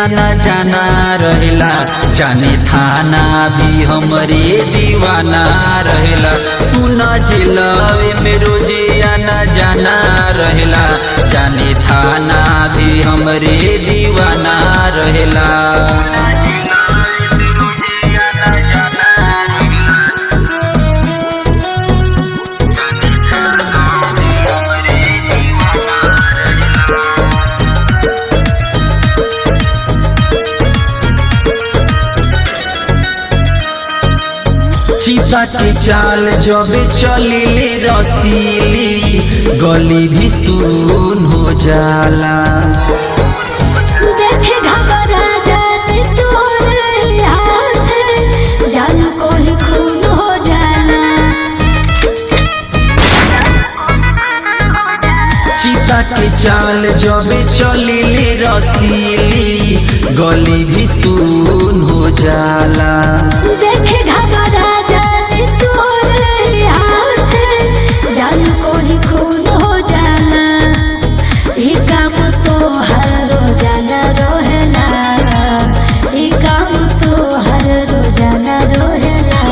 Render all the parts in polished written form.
आना जाना रहेला, जाने थाना भी हमरे दीवाना रहेला। सुना जिलावे में रोजे आना जाना रहेला, जाने थाना भी हमरे दीवाना रहेला। चीता के चाल जब चलिले रसीली, गली भी सुन हो जाला। देखे घबरा जाते तोरे हाथ, जान को ही खून हो जाला। चीता के चाल जब चलिले रसीली, गली भी सुन हो जाला। देखे घबरा जाते तोरे हाथ, जान को ही खून हो जाला। ई काम तो हर रोजाना रोहेला, ई काम तो हर रोजाना रोहेला।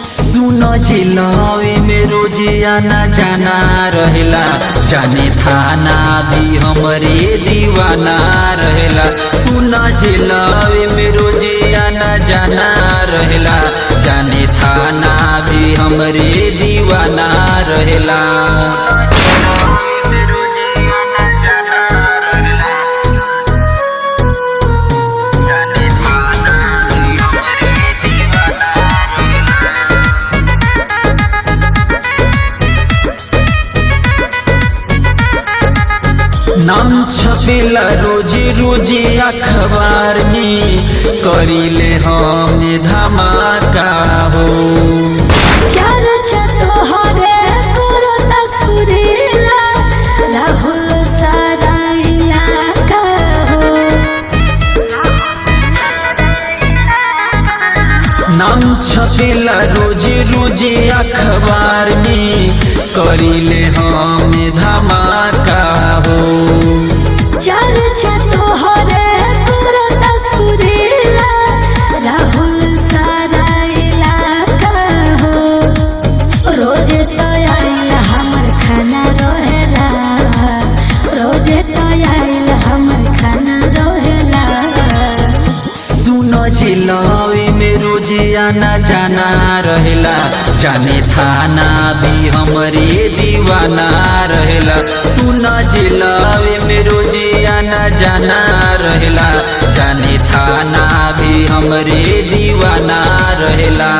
सुनो जिलावे में रोजे आना जाना रहेला, जाने थाना भी हमरे दीवाना रहेला। सुनो जिलावे में रोजे आना जाना रहेला, जाने थाना भी हमरे दीवाना रहेला। नाम छपेला रोजे रोजे अखबार में, करीले हम धमाका हो। चर्चा तोहरे करता सुरीला, राहुल सारा इलाका हो। नाम छपेला रोजे रोजे अखबार में, करीले हम धमाका हो। चर्चा तोहरे करता सुरीला, राहुल सारा इलाका हो। रोज तो आइल हमर खाना रहेला, रोज तो आइल हमर खाना रहेला। सुनो जिलावे में रोजे आना जाना रहेला, जाने थाना भी हमरे दीवाना रहेला। सुनो जिलावे में रोजे आना जाना रहेला, जाने थाना भी हमरे दीवाना रहेला।